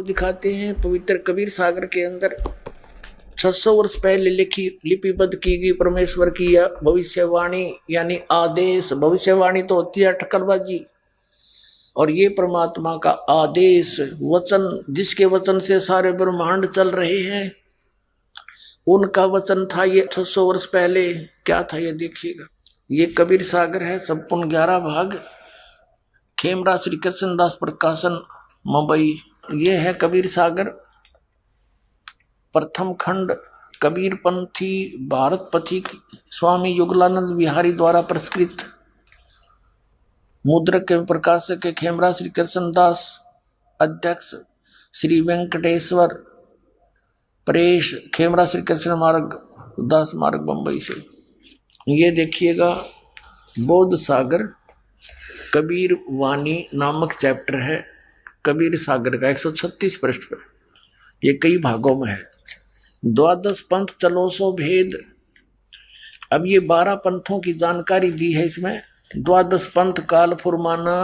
वो दिखाते हैं पवित्र कबीर सागर के अंदर 600 वर्ष पहले लिखी लिपिबद्ध की गई परमेश्वर की भविष्यवाणी यानी आदेश। भविष्यवाणी तो होती है ठक्करबाजी, और ये परमात्मा का आदेश वचन, जिसके वचन से सारे ब्रह्मांड चल रहे हैं, उनका वचन था ये 600 वर्ष पहले। क्या था ये देखिएगा। ये कबीर सागर है, संपूर्ण 11 भाग, खेमरा श्री कृष्णदास प्रकाशन मुंबई। ये है कबीर सागर, प्रथम खंड, कबीर पंथी भारत पथिक स्वामी युगलानंद विहारी द्वारा प्रस्कृत, मुद्रक के प्रकाशक के खेमरा श्री कृष्णदास, अध्यक्ष श्री वेंकटेश्वर प्रेस, खेमरा श्री कृष्ण मार्ग, दास मार्ग, मुंबई से। ये देखिएगा बौद्ध सागर कबीर वाणी नामक चैप्टर है कबीर सागर का, 136 पृष्ठ पर। ये कई भागों में है। द्वादश पंथ चलो सो भेद। अब ये 12 पंथों की जानकारी दी है इसमें। द्वादश पंथ काल फुरमाना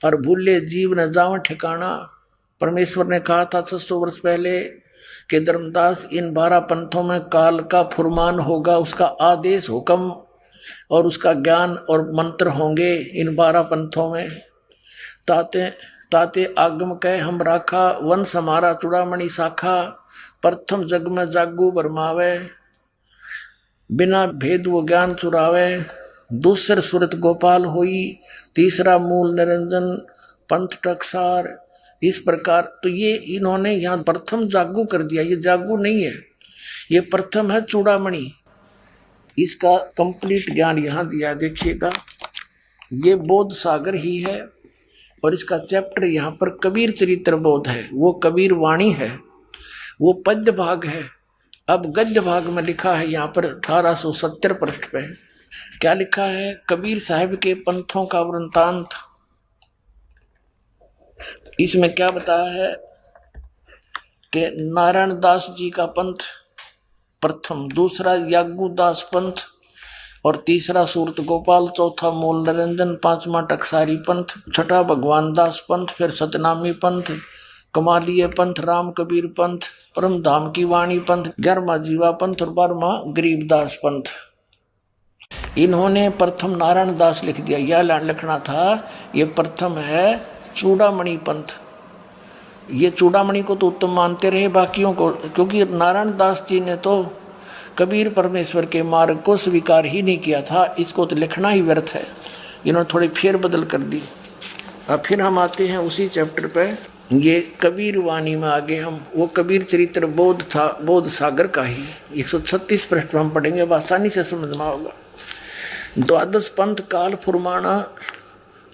और भूले जीव न जाव ठिकाना। परमेश्वर ने कहा था 600 वर्ष पहले कि धर्मदास इन 12 पंथों में काल का फुरमान होगा, उसका आदेश हुक्म और उसका ज्ञान और मंत्र होंगे इन 12 पंथों में। ताते ताते आगम कह हम राखा, वंश हमारा चूड़ामणि शाखा। प्रथम जग में जागू बरमावे, बिना भेद वो ज्ञान चुरावे। दूसर सुरत गोपाल होई, तीसरा मूल निरंजन पंथ टकसार। इस प्रकार तो ये इन्होंने यहाँ प्रथम जागू कर दिया। ये जागू नहीं है, ये प्रथम है चूड़ामणि। इसका कंप्लीट ज्ञान यहाँ दिया देखिएगा। ये बौद्ध सागर ही है और इसका चैप्टर यहाँ पर कबीर चरित्र बोध है, वो कबीर वाणी है, वो पद्य भाग है। अब गद्य भाग में लिखा है यहाँ पर 1870 पृष्ठ पे। क्या लिखा है? कबीर साहब के पंथों का वृंतांत। इसमें क्या बताया है कि नारायण दास जी का पंथ प्रथम, दूसरा यागू दास पंथ और तीसरा सूरत गोपाल, चौथा मूल निरंजन, पांचवा टकसारी पंथ, छठा भगवान दास पंथ, फिर सतनामी पंथ, कमालिय पंथ, राम कबीर पंथ, परम धाम की वाणी पंथ, 11वां जीवा पंथ और 12वां गरीबदास पंथ। इन्होंने प्रथम नारायण दास लिख दिया। यह लिखना था, ये प्रथम है चूड़ामणि पंथ। ये चूड़ामणि को तो उत्तम मानते रहे बाकियों को, क्योंकि नारायण दास जी ने तो कबीर परमेश्वर के मार्ग को स्वीकार ही नहीं किया था। इसको तो लिखना ही व्यर्थ है। इन्होंने थोड़ी फेर बदल कर दी। अब फिर हम आते हैं उसी चैप्टर पे। ये कबीर वाणी में आगे हम वो कबीर चरित्र बोध था, बौद्ध सागर का ही 136 पृष्ठ हम पढ़ेंगे, अब आसानी से समझ में होगा। द्वादश पंथ काल फुरमाना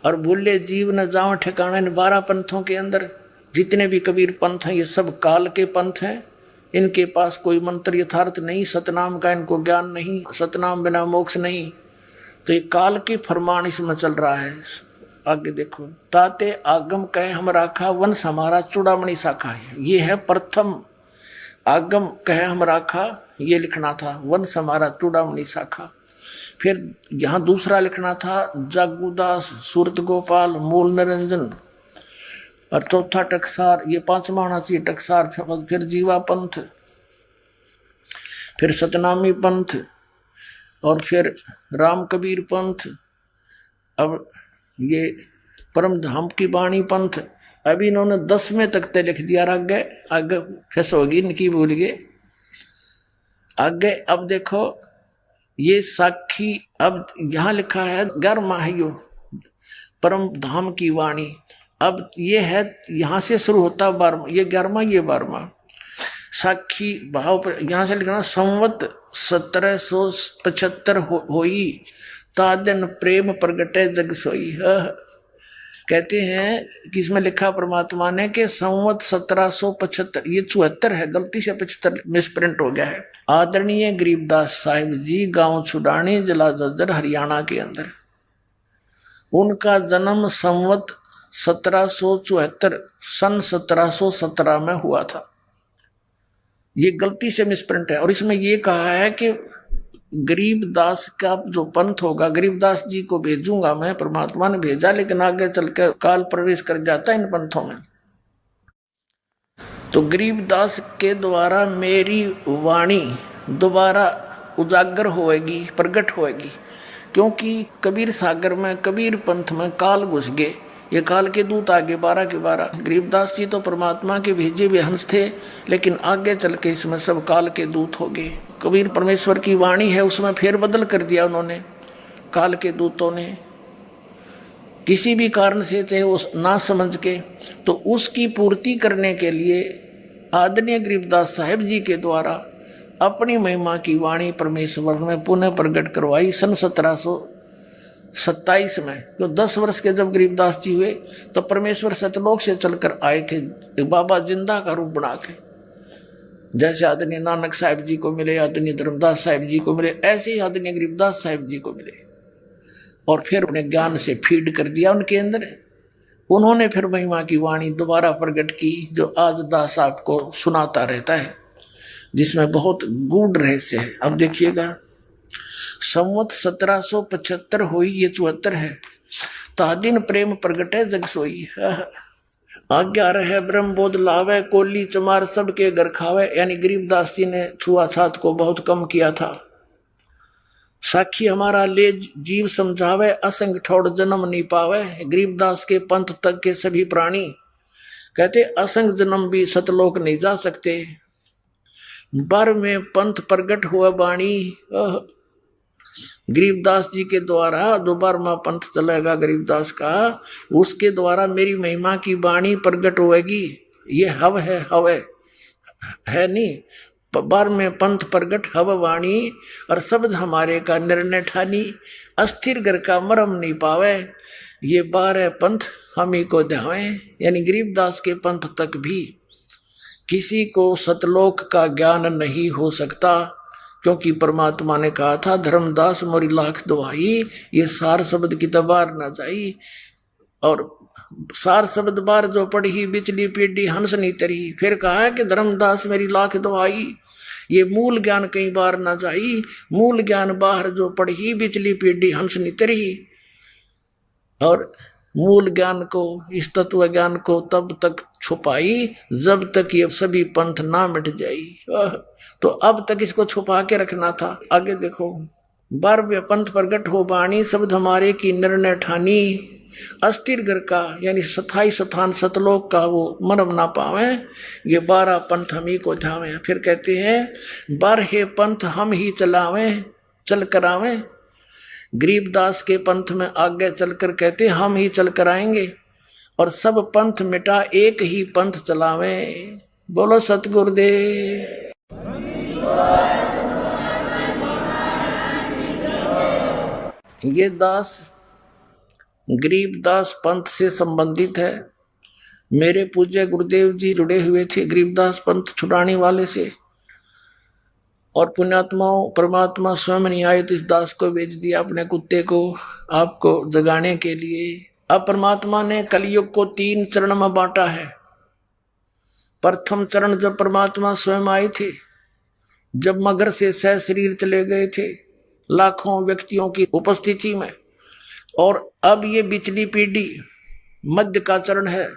और भूले जीव न जाओ ठिकाना। इन 12 पंथों के अंदर जितने भी कबीर पंथ हैं ये सब काल के पंथ हैं। इनके पास कोई मंत्र यथार्थ नहीं, सतनाम का इनको ज्ञान नहीं, सतनाम बिना मोक्ष नहीं। तो ये काल की फरमान इसमें चल रहा है। आगे देखो, ताते आगम कह हम राखा, वंश हमारा चूड़ामणि शाखा है। ये है प्रथम। आगम कह हम राखा ये लिखना था, वंश हमारा चूड़ामणि शाखा। फिर यहाँ दूसरा लिखना था जागूदास, सूरत गोपाल, मूल निरंजन और चौथा टकसार। ये 5वां होना चाहिए टकसार। फिर जीवा पंथ, फिर सतनामी पंथ और फिर राम कबीर पंथ। अब ये परम धाम की वाणी पंथ। अभी इन्होंने 10वें तक ते लिख दिया। आगे आगे फैस होगी इनकी, भूल गए आगे। अब देखो ये साखी, अब यहाँ लिखा है 11वां है यो परम धाम की वाणी। अब ये है यहाँ से शुरू होता 12वां, ये 11वां, ये 12वां। साखी भाव पर यहाँ से लिखना, संवत 1775 होई, तादन प्रेम प्रगटे जग सोई। कहते हैं कि इसमें लिखा परमात्मा ने कि संवत 1775, ये 74 है, गलती से 75 मिसप्रिंट हो गया है। आदरणीय गरीबदास साहिब जी, गांव छुडानी, जिला जज्जर, हरियाणा के अंदर। उनका जन्म संवत 1774 सन 1717 में हुआ था। ये गलती से मिसप्रिंट है। और इसमें ये कहा है कि गरीबदास का जो पंथ होगा, गरीबदास जी को भेजूंगा मैं, परमात्मा ने भेजा, लेकिन आगे चल के काल प्रवेश कर जाता है इन पंथों में। तो गरीबदास के द्वारा मेरी वाणी दोबारा उजागर होएगी, प्रकट होएगी, क्योंकि कबीर सागर में, कबीर पंथ में काल घुस गए। ये काल के दूत आगे 12 के 12। गरीबदास जी तो परमात्मा के भेजे हुए हंस थे, लेकिन आगे चल के इसमें सब काल के दूत हो गए। कबीर परमेश्वर की वाणी है, उसमें फेर बदल कर दिया उन्होंने, काल के दूतों ने, किसी भी कारण से, चाहे वो ना समझ के। तो उसकी पूर्ति करने के लिए आदरणीय गरीबदास साहेब जी के द्वारा अपनी महिमा की वाणी परमेश्वर में पुनः प्रकट करवाई सन 1727 में। तो 10 वर्ष के जब गरीबदास जी हुए तो परमेश्वर सतलोक से चलकर आए थे बाबा जिंदा का रूप बना के। जैसे आदरणीय नानक साहिब जी को मिले, आदरणीय धर्मदास साहिब जी को मिले, ऐसे ही आदरणीय गरीबदास साहिब जी को मिले, और फिर अपने ज्ञान से फीड कर दिया उनके अंदर। उन्होंने फिर महिमा की वाणी दोबारा प्रकट की, जो आज दास आपको सुनाता रहता है, जिसमें बहुत गूढ़ रहस्य है। अब देखिएगा, संवत 1775 हुई, ये 74 है। तादिन प्रेम प्रगटे जग सोई, आज्ञा रहे ब्रह्म बोध लावे, कोली चमार सबके घर खावे। यानी गरीबदास जी ने छुआछात को बहुत कम किया था। साखी हमारा ले जीव समझावे, असंग ठोड़ जन्म नहीं पावे। गरीबदास के पंथ तक के सभी प्राणी कहते असंग जन्म भी सतलोक नहीं जा सकते। बर में पंथ प्रगट हुआ वाणी गरीबदास जी के द्वारा, दोबारा में पंथ चलेगा गरीबदास का, उसके द्वारा मेरी महिमा की वाणी प्रगट होएगी। ये हव है, हव है नहीं, बार में पंथ प्रगट हव वाणी, और शब्द हमारे का निर्णय ठानी, अस्थिर घर का मरम नहीं पावे। ये 12 पंथ हम ही को ध्यावे। यानी गरीबदास के पंथ तक भी किसी को सतलोक का ज्ञान नहीं हो सकता, क्योंकि परमात्मा ने कहा था धर्मदास मोरी लाख दुहाई, ये सार शब्द की तबार न जाई। और सार शब्द बार जो पढ़ी, बिचली पीढ़ी हंस नहीं तरी। फिर कहा है कि धर्मदास मेरी लाख दुहाई, ये मूल ज्ञान कई बार न जाई। मूल ज्ञान बाहर जो पढ़ी, बिचली पीढ़ी हंस नहीं तरी। और मूल ज्ञान को, इस तत्व ज्ञान को तब तक छुपाई जब तक ये सभी पंथ ना मिट जाई। तो अब तक इसको छुपा के रखना था। आगे देखो, बारहवें पंथ प्रगट हो बाणी, शब्द हमारे की निर्णय ठानी, अस्थिर घर का यानी स्थाई स्थान सतलोक का वो मरम ना पावे। ये 12 पंथ हम ही को ध्यावे। फिर कहते हैं 12 पंथ हम ही चलावे, चल करावे। गरीबदास के पंथ में आगे चलकर कहते हम ही चल कर आएंगे, और सब पंथ मिटा एक ही पंथ चलावे। बोलो सतगुरुदेव। ये दास गरीबदास पंथ से संबंधित है। मेरे पूज्य गुरुदेव जी जुड़े हुए थे गरीबदास पंथ छुड़ाने वाले से, और पुण्यात्माओं परमात्मा स्वयं नहीं आए तो इस दास को भेज दिया अपने कुत्ते को आपको जगाने के लिए। अब परमात्मा ने कलयुग को 3 चरण में बांटा है। प्रथम चरण जब परमात्मा स्वयं आए थे, जब मगर से सह शरीर चले गए थे लाखों व्यक्तियों की उपस्थिति में, और अब ये बिचली पीढ़ी मध्य का चरण है,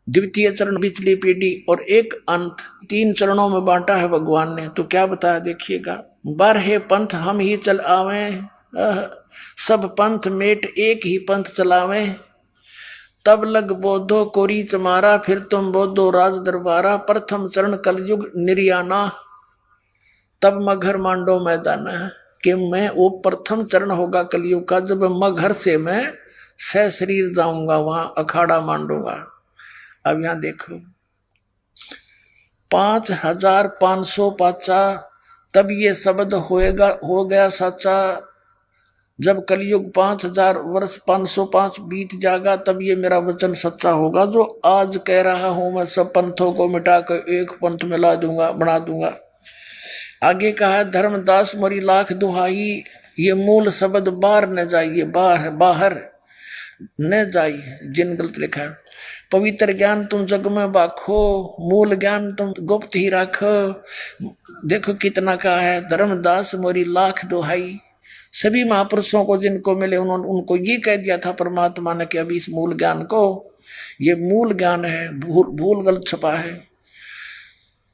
द्वितीय चरण बिचली पीढ़ी, और एक अंत। 3 चरणों में बांटा है भगवान ने। तो क्या बताया देखिएगा, 12 पंथ हम ही चल आवे, सब पंथ मेट एक ही पंथ चलावे। तब लग बोधो कोरी चमारा, फिर तुम बोधो राज दरबारा। प्रथम चरण कलयुग निर्याना, तब मगर मांडो मैदाना। कि मैं वो प्रथम चरण होगा कलयुग का, जब मगर से मैं सह शरीर जाऊंगा, वहां अखाड़ा मांडूंगा। अब यहां देखो 5550 तब ये शब्द हो गया सच्चा। जब कलयुग 5000 वर्ष 505 बीत जाएगा, तब ये मेरा वचन सच्चा होगा, जो आज कह रहा हूं मैं सब पंथों को मिटाकर एक पंथ मिला दूंगा, बना दूंगा। आगे कहा धर्मदास मोरी लाख दुहाई, ये मूल शब्द बाहर न जाइए, बाहर न जाइए। जिन गलत लिखा है, पवित्र ज्ञान तुम जग में बाखो, मूल ज्ञान तुम गुप्त ही राखो। देखो कितना कहा है, धर्मदास मोरी लाख दुहाई। सभी महापुरुषों को जिनको मिले उन्होंने उनको ये कह दिया था परमात्मा ने कि अभी इस मूल ज्ञान को, ये मूल ज्ञान है, भूल गलत छपा है।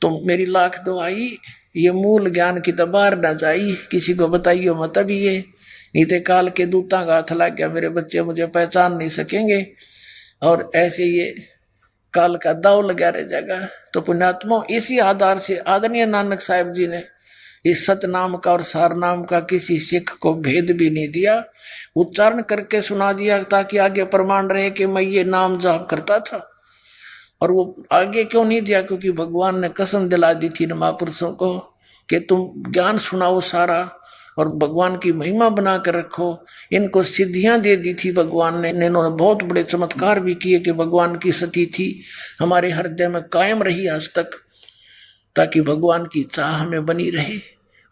तुम मेरी लाख दुआई, ये मूल ज्ञान की तो बाहर न जाई, किसी को बताइयो मत भी ये, नहीं तो काल के दूता का हाथ लग गया, मेरे बच्चे मुझे पहचान नहीं सकेंगे और ऐसे ये काल का दाव लगा रह जाएगा। तो पुण्यात्मा इसी आधार से आदरणीय नानक साहब जी ने इस सतनाम का और सारनाम का किसी सिख को भेद भी नहीं दिया, उच्चारण करके सुना दिया ताकि आगे प्रमाण रहे कि मैं ये नाम जाप करता था। और वो आगे क्यों नहीं दिया? क्योंकि भगवान ने कसम दिला दी थी महापुरुषों को कि तुम ज्ञान सुनाओ सारा और भगवान की महिमा बना कर रखो। इनको सिद्धियां दे दी थी भगवान ने, इन्होंने बहुत बड़े चमत्कार भी किए कि भगवान की सती थी हमारे हृदय में कायम रही आज तक, ताकि भगवान की चाह हमें बनी रहे।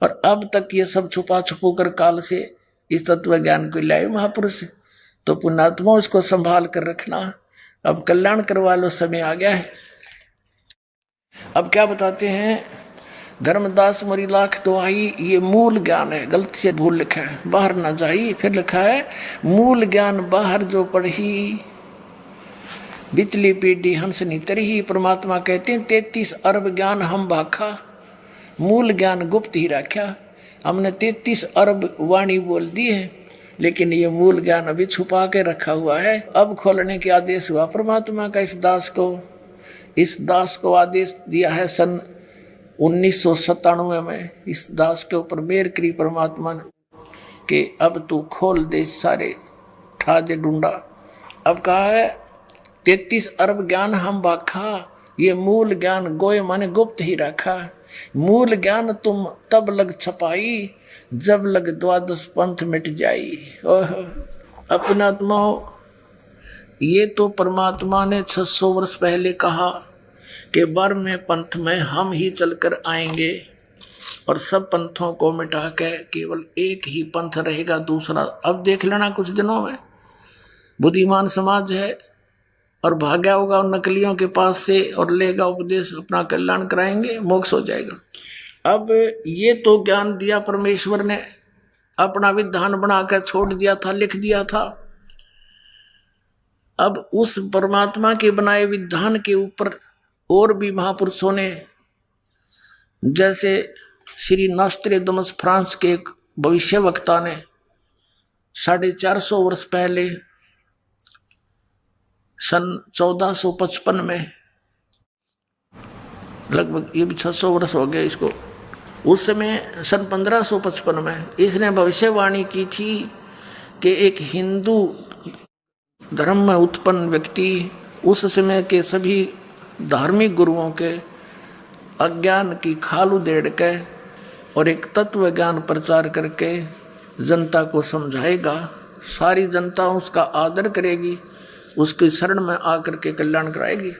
और अब तक ये सब छुपा छुपो कर काल से इस तत्व ज्ञान को लाए महापुरुष। तो पुण्यात्मा इसको संभाल कर रखना। अब कल्याण करवा लो, समय आ गया है। अब क्या बताते हैं? धर्मदास मोरी लाख दुआई, ये मूल ज्ञान है, गलत से भूल लिखा है, बाहर ना जाई। फिर लिखा है मूल ज्ञान बाहर जो पढ़ी, बिचली पीढ़ी हंस नितरही। परमात्मा कहते हैं 33 अरब ज्ञान हम भाखा, मूल ज्ञान गुप्त ही रखा। हमने 33 अरब वाणी बोल दी है, लेकिन ये मूल ज्ञान अभी छुपा के रखा हुआ है। अब खोलने के आदेश हुआ परमात्मा का इस दास को। इस दास को आदेश दिया है सन 1997 में। इस दास के ऊपर मेहर करी परमात्मा ने कि अब तू खोल दे सारे ठा दे ढूंढा। अब कहा है 33 अरब ज्ञान हम बाखा, ये मूल ज्ञान गोए माने गुप्त ही रखा। मूल ज्ञान तुम तब लग छपाई, जब लग द्वादश पंथ मिट जाई। अपनात्मा ये तो परमात्मा ने 600 वर्ष पहले कहा कि बर में पंथ में हम ही चलकर आएंगे और सब पंथों को मिटा के केवल एक ही पंथ रहेगा, दूसरा। अब देख लेना कुछ दिनों में बुद्धिमान समाज है और भाग्या होगा उन नकलियों के पास से और लेगा उपदेश, अपना कल्याण कराएंगे, मोक्ष हो जाएगा। अब ये तो ज्ञान दिया परमेश्वर ने, अपना विधान बनाकर छोड़ दिया था, लिख दिया था। अब उस परमात्मा के बनाए विधान के ऊपर और भी महापुरुषों ने, जैसे श्री नॉस्ट्रेडमस फ्रांस के एक भविष्य वक्ता ने 450 वर्ष पहले सन 1455 में, लगभग ये भी 600 वर्ष हो गए इसको, उस समय सन 1555 में इसने भविष्यवाणी की थी कि एक हिंदू धर्म में उत्पन्न व्यक्ति उस समय के सभी धार्मिक गुरुओं के अज्ञान की खाल उधेड़ के और एक तत्व ज्ञान प्रचार करके जनता को समझाएगा। सारी जनता उसका आदर करेगी, उसके शरण में आकर के कल्याण कराएगी।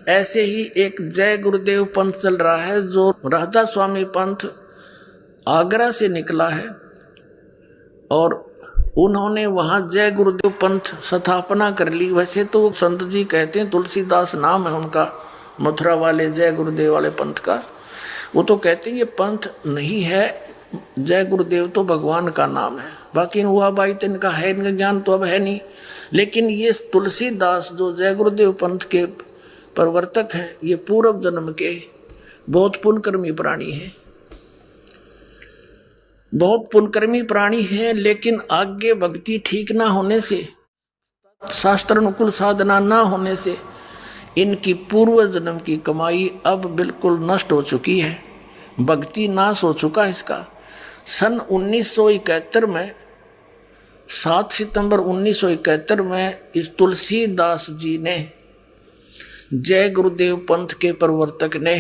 ऐसे ही एक जय गुरुदेव पंथ चल रहा है, जो राधा स्वामी पंथ आगरा से निकला है और उन्होंने वहां जय गुरुदेव पंथ स्थापना कर ली। वैसे तो संत जी कहते हैं, तुलसीदास नाम है उनका, मथुरा वाले जय गुरुदेव वाले पंथ का। वो तो कहते हैं ये पंथ नहीं है, जय गुरुदेव तो भगवान का नाम है, बाकी हुआ भाई तो इनका है, इनका ज्ञान तो अब है नहीं। लेकिन ये तुलसीदास जो जय गुरुदेव पंथ के प्रवर्तक हैं, ये पूर्व जन्म के बहुत पुण्यकर्मी प्राणी हैं, बहुत पुण्यकर्मी प्राणी हैं। लेकिन आगे भक्ति ठीक ना होने से, शास्त्र अनुकूल साधना ना होने से इनकी पूर्व जन्म की कमाई अब बिल्कुल नष्ट हो चुकी है, भक्ति नाश हो चुका है इसका। सन 1971 में 7 सितंबर 1971 में इस तुलसीदास जी ने, जय गुरुदेव पंथ के प्रवर्तक ने,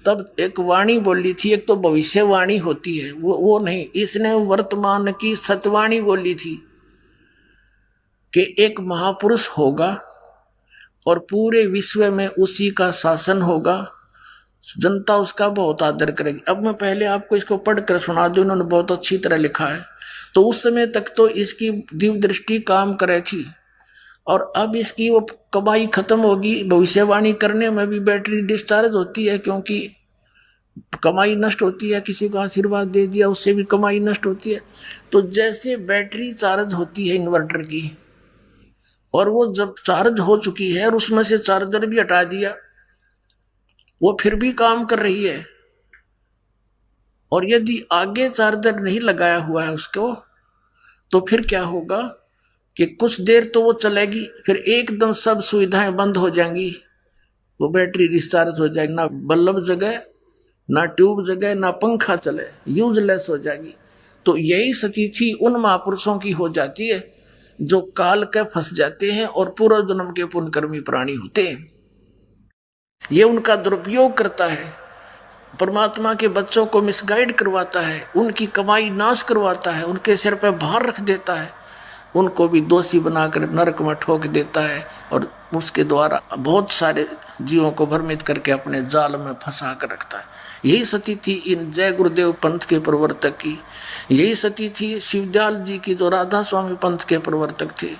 तब एक वाणी बोली थी। एक तो भविष्यवाणी होती है, वो नहीं, इसने वर्तमान की सतवाणी बोली थी कि एक महापुरुष होगा और पूरे विश्व में उसी का शासन होगा, जनता उसका बहुत आदर करेगी। अब मैं पहले आपको इसको पढ़कर सुना दूं, उन्होंने बहुत अच्छी तरह लिखा है। तो उस समय तक तो इसकी दिव्य दृष्टि काम करे थी और अब इसकी वो कमाई खत्म होगी। भविष्यवाणी करने में भी बैटरी डिस्चार्ज होती है, क्योंकि कमाई नष्ट होती है। किसी को आशीर्वाद दे दिया, उससे भी कमाई नष्ट होती है। तो जैसे बैटरी चार्ज होती है इन्वर्टर की, और वो जब चार्ज हो चुकी है और उसमें से चार्जर भी हटा दिया वो फिर भी काम कर रही है। और यदि आगे चार्जर नहीं लगाया हुआ है उसको, तो फिर क्या होगा कि कुछ देर तो वो चलेगी, फिर एकदम सब सुविधाएं बंद हो जाएंगी, वो बैटरी डिस्चार्ज हो जाएगी, ना बल्ब जगे, ना ट्यूब जगे, ना पंखा चले, यूजलेस हो जाएगी। तो यही स्थिति उन महापुरुषों की हो जाती है जो काल के फंस जाते हैं और पूर्व जन्म के पुण्यकर्मी प्राणी होते हैं। ये उनका दुरुपयोग करता है, परमात्मा के बच्चों को मिसगाइड करवाता है, उनकी कमाई नाश करवाता है, उनके सिर पर भार रख देता है, उनको भी दोषी बनाकर नरक में ठोक देता है और उसके द्वारा बहुत सारे जीवों को भ्रमित करके अपने जाल में फंसा कर रखता है। यही स्थिति थी इन जय गुरुदेव पंथ के प्रवर्तक की, यही स्थिति थी शिवदयाल जी की जो राधा स्वामी पंथ के प्रवर्तक थे,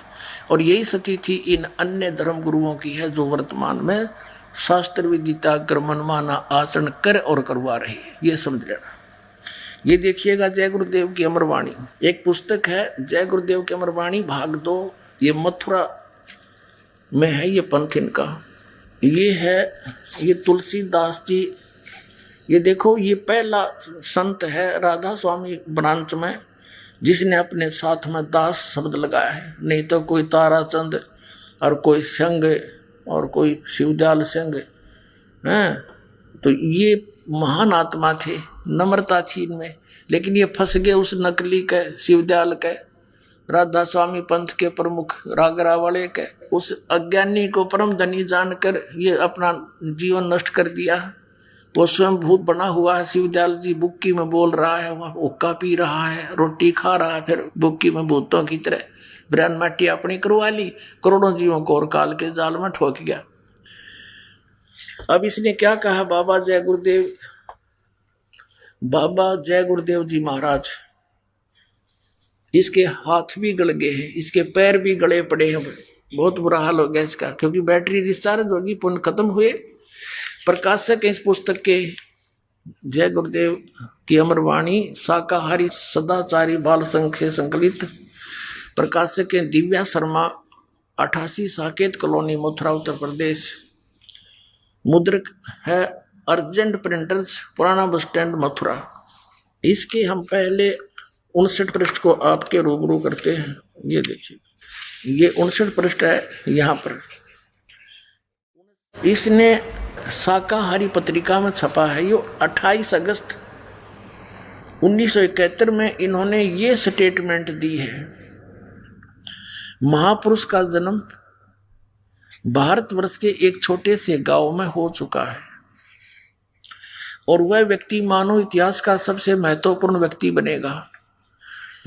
और यही स्थिति थी इन अन्य धर्म गुरुओं की है जो वर्तमान में शास्त्र विदिता कर मनमाना आचरण कर और करवा रही है। ये समझ लेना। ये देखिएगा जय गुरुदेव की अमरवाणी, एक पुस्तक है जय गुरुदेव की अमरवाणी भाग 2, ये मथुरा में है ये पंथ इनका। ये है ये तुलसीदास जी, ये देखो ये पहला संत है राधा स्वामी ब्रांच में जिसने अपने साथ में दास शब्द लगाया है, नहीं तो कोई ताराचंद और कोई संग और कोई शिवदयाल सिंह हैं। तो ये महान आत्मा थे, नम्रता थी इनमें, लेकिन ये फंस गए उस नकली के शिवदयाल के राधा स्वामी पंथ के प्रमुख रागरा वाले के उस अज्ञानी को परम धनी जानकर ये अपना जीवन नष्ट कर दिया। वो स्वयं भूत बना हुआ है, शिवदयाल जी बुक्की में बोल रहा है, वह हुक्का पी रहा है, रोटी खा रहा है, फिर बुक्की में भूतों की तरह ब्रह्म माटी अपनी करवा ली, करोड़ों जीवों को और काल के जाल में ठोक गया। अब इसने क्या कहा, बाबा जय गुरुदेव, बाबा जय गुरुदेव जी महाराज, इसके हाथ भी गल गए हैं, इसके पैर भी गले पड़े हैं, बहुत बुरा हाल हो गया इसका, क्योंकि बैटरी डिस्चार्ज होगी, पुण्य खत्म हुए। प्रकाशक इस पुस्तक के जय गुरुदेव की अमरवाणी शाकाहारी सदाचारी बाल संघ से संकलित, प्रकाशक है दिव्या शर्मा, 88 साकेत कॉलोनी मथुरा उत्तर प्रदेश। मुद्रक है अर्जेंट प्रिंटर्स पुराना बस स्टैंड मथुरा। इसके हम पहले 59 पृष्ठ को आपके रूबरू करते हैं। ये देखिए ये 59 पृष्ठ है, यहाँ पर इसने शाकाहारी पत्रिका में छपा है। ये 28 अगस्त 1971 में इन्होंने ये स्टेटमेंट दी है, महापुरुष का जन्म भारतवर्ष के एक छोटे से गांव में हो चुका है और वह व्यक्ति मानव इतिहास का सबसे महत्वपूर्ण व्यक्ति बनेगा।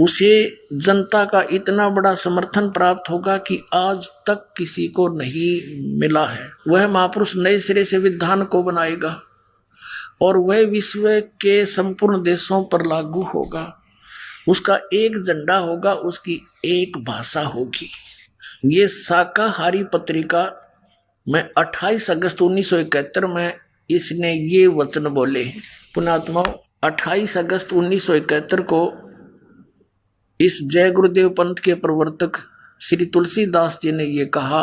उसे जनता का इतना बड़ा समर्थन प्राप्त होगा कि आज तक किसी को नहीं मिला है। वह महापुरुष नए सिरे से विधान को बनाएगा और वह विश्व के संपूर्ण देशों पर लागू होगा। उसका एक झंडा होगा, उसकी एक भाषा होगी। ये शाकाहारी पत्रिका में 28 अगस्त 1971 में इसने ये वचन बोले। पुण्यात्मा 28 अगस्त 1971 को इस जय गुरुदेव पंथ के प्रवर्तक श्री तुलसीदास जी ने ये कहा,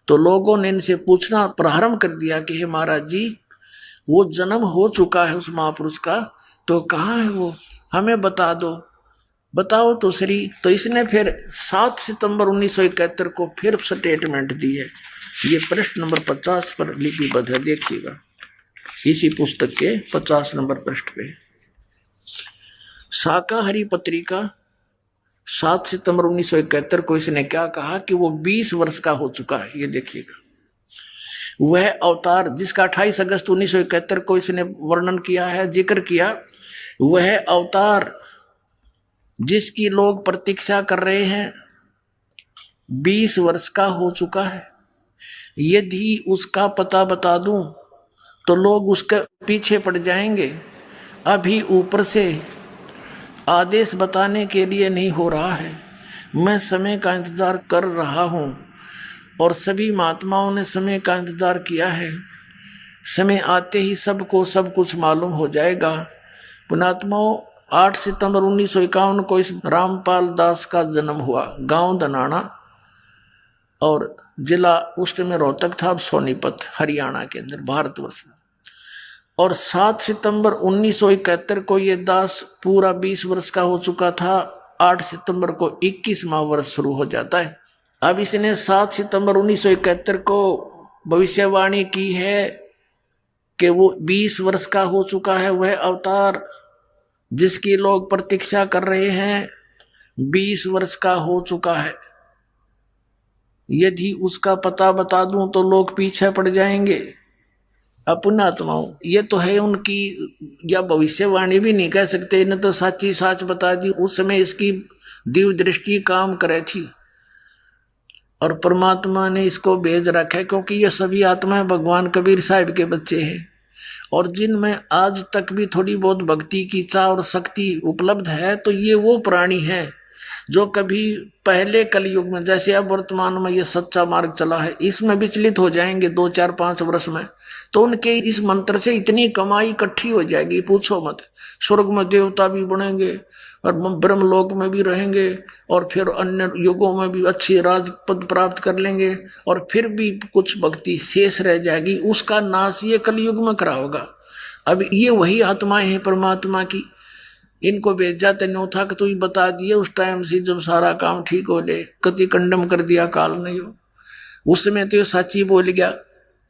तो लोगों ने इनसे पूछना प्रारंभ कर दिया कि हे महाराज जी, वो जन्म हो चुका है उस महापुरुष का, तो कहाँ है वो, हमें बता दो, बताओ तो श्री। तो इसने फिर 7 सितंबर 1971 को फिर स्टेटमेंट दी है। ये पृष्ठ नंबर 50 पर लिपिबद्ध है, देखिएगा इसी पुस्तक के 50 नंबर पृष्ठ पे। शाकाहारी पत्रिका 7 सितंबर 1971 को इसने क्या कहा कि वो 20 वर्ष का हो चुका है। ये देखिएगा वह अवतार जिसका 28 अगस्त 1971 को इसने वर्णन किया है, जिक्र किया, वह अवतार जिसकी लोग प्रतीक्षा कर रहे हैं 20 वर्ष का हो चुका है। यदि उसका पता बता दूं तो लोग उसके पीछे पड़ जाएंगे। अभी ऊपर से आदेश बताने के लिए नहीं हो रहा है, मैं समय का इंतजार कर रहा हूं और सभी महात्माओं ने समय का इंतजार किया है। समय आते ही सबको सब कुछ मालूम हो जाएगा। पुण्यात्माओं 8 सितंबर 1951 को इस रामपाल दास का जन्म हुआ, गांव दनाना और जिला उस समय रोहतक था, अब सोनीपत हरियाणा के अंदर भारतवर्ष में। और 7 सितंबर 1971 को ये दास पूरा 20 वर्ष का हो चुका था। 8 सितंबर को 21वां वर्ष शुरू हो जाता है। अब इसने 7 सितंबर 1971 को भविष्यवाणी की है कि वो 20 वर्ष का हो चुका है वह अवतार जिसकी लोग प्रतीक्षा कर रहे हैं, 20 वर्ष का हो चुका है। यदि उसका पता बता दूं तो लोग पीछे पड़ जाएंगे। पुण्यात्माओं, ये तो है उनकी, या भविष्यवाणी भी नहीं कह सकते, इन्हें तो साची साच बता दी। उस समय इसकी दिव्य दृष्टि काम करे थी और परमात्मा ने इसको भेज रखा है, क्योंकि ये सभी आत्माएं भगवान कबीर साहब के बच्चे हैं और जिनमें आज तक भी थोड़ी बहुत भक्ति की चाह और शक्ति उपलब्ध है। तो ये वो प्राणी हैं जो कभी पहले कलयुग में, जैसे अब वर्तमान में ये सच्चा मार्ग चला है, इसमें विचलित हो जाएंगे 2, 4, 5 वर्ष में, तो उनके इस मंत्र से इतनी कमाई इकट्ठी हो जाएगी, पूछो मत। स्वर्ग में देवता भी बनेंगे और ब्रह्मलोक में भी रहेंगे और फिर अन्य युगों में भी अच्छी राजपद प्राप्त कर लेंगे और फिर भी कुछ भक्ति शेष रह जाएगी, उसका नाश ये कलयुग में करा होगा। अब ये वही आत्माएं हैं परमात्मा की, इनको भेजा तेनो था कि तू ही बता दिए उस टाइम से जब सारा काम ठीक हो ले, कति कंडम कर दिया काल नहीं हो, उस समय तो ये सच्ची बोल गया,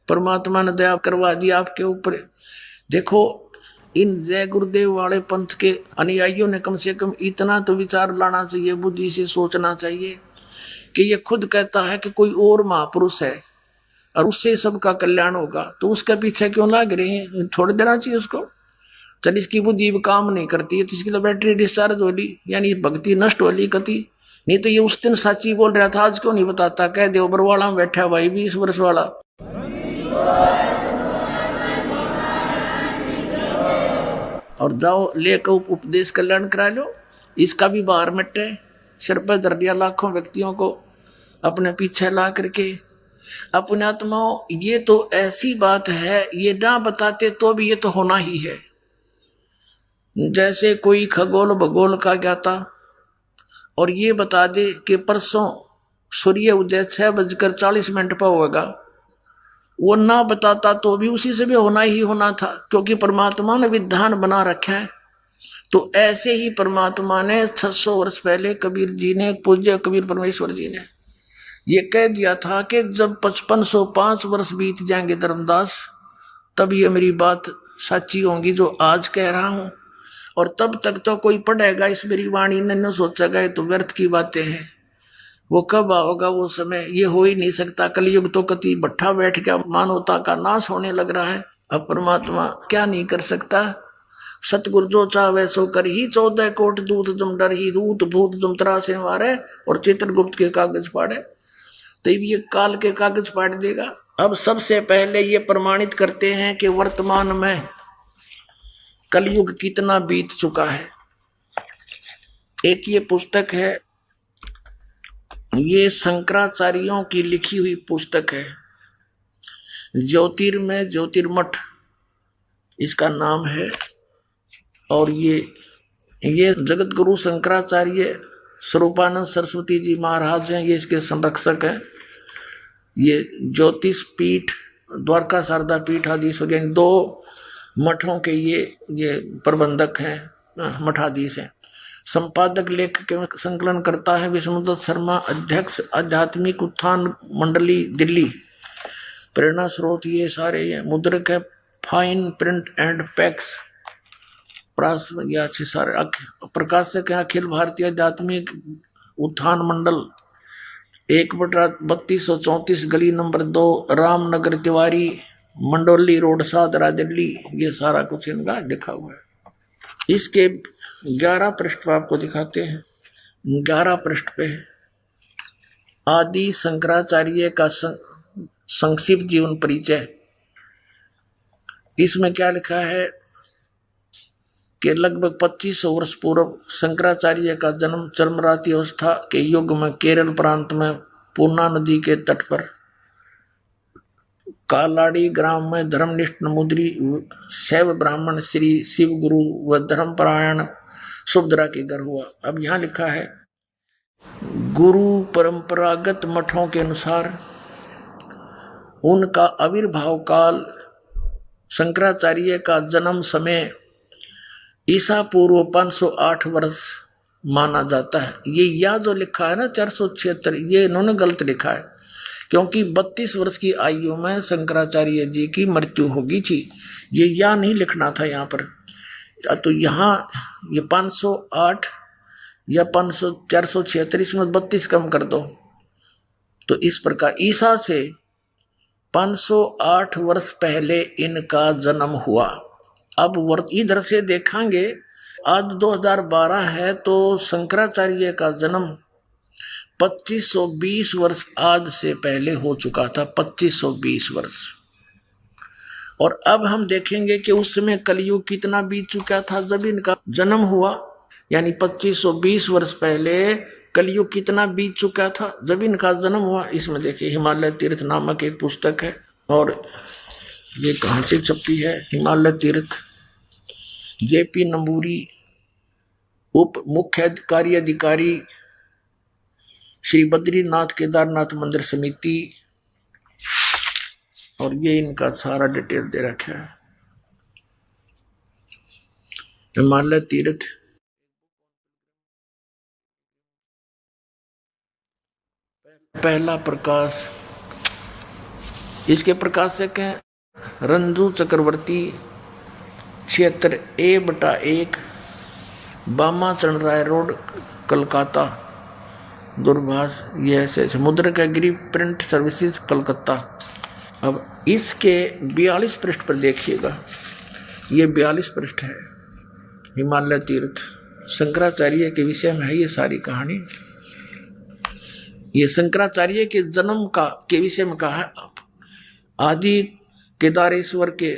परमात्मा ने दया करवा दिया आपके ऊपर। देखो इन जय गुरुदेव वाले पंथ के अनुयायियों ने कम से कम इतना तो विचार लाना चाहिए, बुद्धि से सोचना चाहिए कि ये खुद कहता है कि कोई और महापुरुष है और उससे सबका कल्याण होगा, तो उसके पीछे क्यों लाग रहे हैं? छोड़ देना चाहिए उसको। चल इसकी बुद्धि काम नहीं करती है तो इसकी तो बैटरी डिस्चार्ज होली, यानी भक्ति नष्ट होली कति। नहीं तो ये उस दिन साची बोल रहा था, आज क्यों नहीं बताता? कह दे बरवाड़ा में बैठा भाई 20 वर्ष वाला, और जाओ लेकर उपदेश कल्याण करा लो, इसका भी बाहर मिटे। सिर पर धर दिया लाखों व्यक्तियों को अपने पीछे ला करके। अपने आत्माओं, ये तो ऐसी बात है, ये ना बताते तो भी ये तो होना ही है। जैसे कोई खगोल भगोल का ज्ञाता और ये बता दे कि परसों सूर्य उदय 6:40 पर होगा, वो ना बताता तो भी उसी से भी होना ही होना था, क्योंकि परमात्मा ने विधान बना रखा है। तो ऐसे ही परमात्मा ने 600 वर्ष पहले कबीर जी ने, पूज्य कबीर परमेश्वर जी ने ये कह दिया था कि जब 5505 वर्ष बीत जाएंगे धर्मदास, तब ये मेरी बात सच्ची होंगी जो आज कह रहा हूं। और तब तक तो कोई पढ़ेगा इस मेरी वाणी ने न सोचेगा तो व्यर्थ की बातें हैं। वो कब आओगा वो समय, ये हो ही नहीं सकता। कलयुग तो कति भट्ठा बैठ गया, मानवता का नाश होने लग रहा है। अब परमात्मा क्या नहीं कर सकता? सतगुरु जो चाहे सो कर ही, 14 कोट दूत जम डर ही, रूत भूत जम तरा से मारे और चित्रगुप्त के कागज पाड़े, तो ये काल के कागज पाड़ देगा। अब सबसे पहले ये प्रमाणित करते हैं कि वर्तमान में कलयुग कितना बीत चुका है। एक ये पुस्तक है, ये शंकराचार्यों की लिखी हुई पुस्तक है, ज्योतिर्मय ज्योतिर्मठ इसका नाम है। और ये जगत गुरु शंकराचार्य स्वरूपानंद सरस्वती जी महाराज हैं, ये इसके संरक्षक हैं। ये ज्योतिष पीठ, द्वारका शारदा पीठ आदि 2 मठों के ये प्रबंधक हैं, मठाधीश हैं। संपादक लेख के संकलन करता है विष्णुदत्त शर्मा, अध्यक्ष आध्यात्मिक उत्थान मंडली दिल्ली। प्रेरणा स्रोत ये सारे हैं। मुद्रक है फाइन प्रिंट एंड पैक्स, अच्छे सारे। प्रकाशक है अखिल भारतीय आध्यात्मिक उत्थान मंडल, 1/3234 गली नंबर 2, रामनगर तिवारी, मंडोली रोड, सादरा दिल्ली। ये सारा कुछ इनका लिखा हुआ है। इसके 11 पृष्ठ आपको दिखाते हैं। 11 पृष्ठ पे आदि शंकराचार्य का संक्षिप्त जीवन परिचय। इसमें क्या लिखा है कि लगभग 2500 वर्ष पूर्व शंकराचार्य का जन्म चरमराती अवस्था के युग में केरल प्रांत में पूर्णा नदी के तट पर कालाड़ी ग्राम में धर्मनिष्ठ नमुद्री शैव ब्राह्मण श्री शिव गुरु व धर्मपरायण सुभद्रा के घर हुआ। अब यहाँ लिखा है, गुरु परंपरागत मठों के अनुसार उनका आविर्भाव काल शंकराचार्य का जन्म समय ईसा पूर्व 508 वर्ष माना जाता है। ये या जो लिखा है ना 476, ये इन्होंने गलत लिखा है, क्योंकि 32 वर्ष की आयु में शंकराचार्य जी की मृत्यु होगी थी। ये या नहीं लिखना था यहाँ पर। तो यहाँ ये 508 या 500 476, इसमें 32 कम कर दो। तो इस प्रकार ईसा से 508 वर्ष पहले इनका जन्म हुआ। अब इधर से देखेंगे, आज 2012 है तो शंकराचार्य का जन्म 2520 वर्ष आज से पहले हो चुका था, 2520 वर्ष। और अब हम देखेंगे कि उस समय कलयुग कितना बीत चुका था जब इनका जन्म हुआ, यानी 2520 वर्ष पहले कलयुग कितना बीत चुका था जब इनका जन्म हुआ। इसमें देखिए हिमालय तीर्थ नामक एक पुस्तक है, और ये कहाँ से छपी है? हिमालय तीर्थ, जेपी नंबूरी, उप मुख्य कार्यधिकारी श्री बद्रीनाथ केदारनाथ मंदिर समिति, और ये इनका सारा डिटेल दे रखा है। हिमालय तीर्थ पहला प्रकाश, इसके प्रकाशक हैं रंजू चक्रवर्ती, क्षेत्र A/1, बामा चरण राय रोड, कलकत्ता, दूरभाष ये ऐसे मुद्रक गिरी प्रिंट सर्विसेज, कलकत्ता। अब इसके 42 पृष्ठ पर देखिएगा, ये 42 पृष्ठ है। हिमालय तीर्थ शंकराचार्य के विषय में है ये सारी कहानी। ये शंकराचार्य के जन्म का के विषय में कहा है। आदि केदारेश्वर के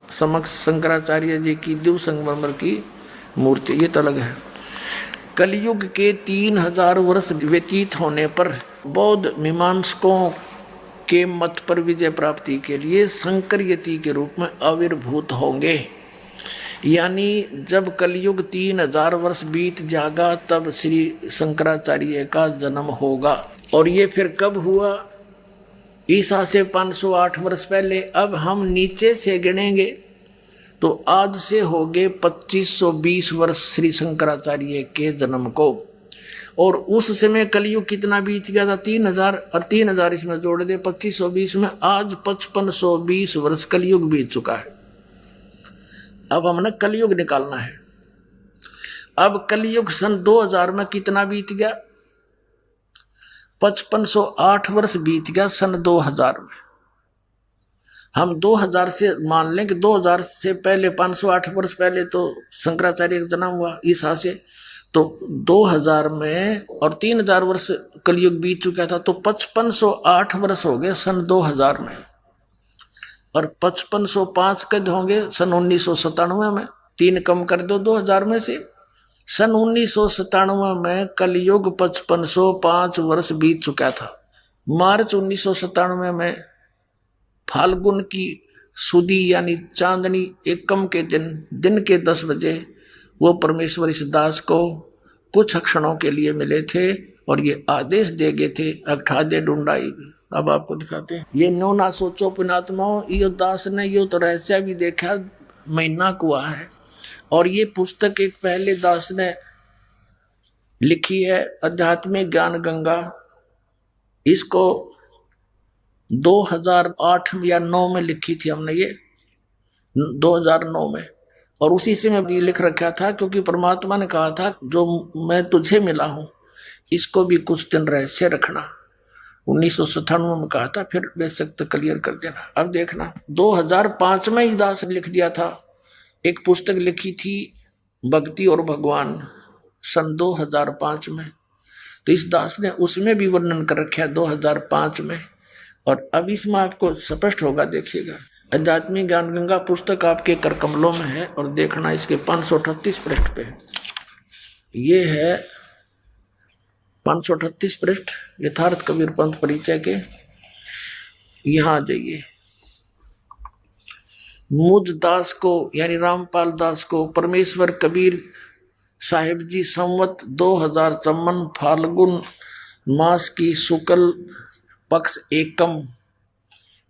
समक्ष शंकराचार्य जी की दिव्य संगमरमर की मूर्ति, ये तो अलग है। कलयुग के 3000 वर्ष व्यतीत होने पर बौद्ध मीमांसकों के मत पर विजय प्राप्ति के लिए शंकर यति के रूप में आविर्भूत होंगे। यानी जब कलयुग 3000 वर्ष बीत जाएगा तब श्री शंकराचार्य का जन्म होगा। और ये फिर कब हुआ? ईसा से 508 वर्ष पहले। अब हम नीचे से गिनेंगे तो आज से हो गए 2520 वर्ष श्री शंकराचार्य के जन्म को। और उस समय कलयुग कितना बीत गया था? 3000, और 3000 इसमें जोड़ दे 2520 में, आज 5520 वर्ष कलयुग बीत चुका है। अब हमने कलयुग निकालना है। अब कलयुग सन 2000 में कितना बीत गया? 5508 वर्ष बीत गया सन 2000 में। हम 2000 से मान लें कि 2000 से पहले 508 वर्ष पहले तो शंकराचार्य का जन्म हुआ ईसा से, तो 2000 में और 3000 वर्ष कलयुग बीत चुका था, तो 5508 वर्ष हो गए सन 2000 में। और 5505 कद होंगे सन 1997 में। 3 कम कर दो 2000 में से। सन 1997 में कलयुग 5505 वर्ष बीत चुका था। मार्च 1997 में फाल्गुन की सुदी यानी चांदनी एकम के दिन के 10 बजे वो परमेश्वर इस दास को कुछ क्षणों के लिए मिले थे और ये आदेश दे गए थे, अगठा दे ढूंढाई। अब आपको दिखाते हैं। ये नो ना सोचो पुणात्माओं, यो दास ने यो तो रहस्य भी देखा, महीना कुआ है। और ये पुस्तक एक पहले दास ने लिखी है, आध्यात्मिक ज्ञान गंगा। इसको 2008 या 9 में लिखी थी हमने, ये 2009 में। और उसी से मैं ये लिख रखा था क्योंकि परमात्मा ने कहा था जो मैं तुझे मिला हूं इसको भी कुछ दिन रहस्य रखना। 1997 में कहा था, फिर बेशक तो क्लियर कर देना। अब देखना 2005 में ही दास लिख दिया था, एक पुस्तक लिखी थी भक्ति और भगवान सन 2005 में। तो इस दास ने उसमें भी वर्णन कर रखा है 2005 में। और अब इसमें आपको स्पष्ट होगा, देखिएगा। आध्यात्मिक ज्ञान गंगा पुस्तक आपके कर कमलों में है और देखना इसके 538 पृष्ठ पे ये है 538 पृष्ठ यथार्थ कबीर पंथ परिचय के। यहां आ जाइए। मुझ दास को यानी रामपाल दास को परमेश्वर कबीर साहिब जी संवत 2054 फाल्गुन मास की शुक्ल पक्ष एकम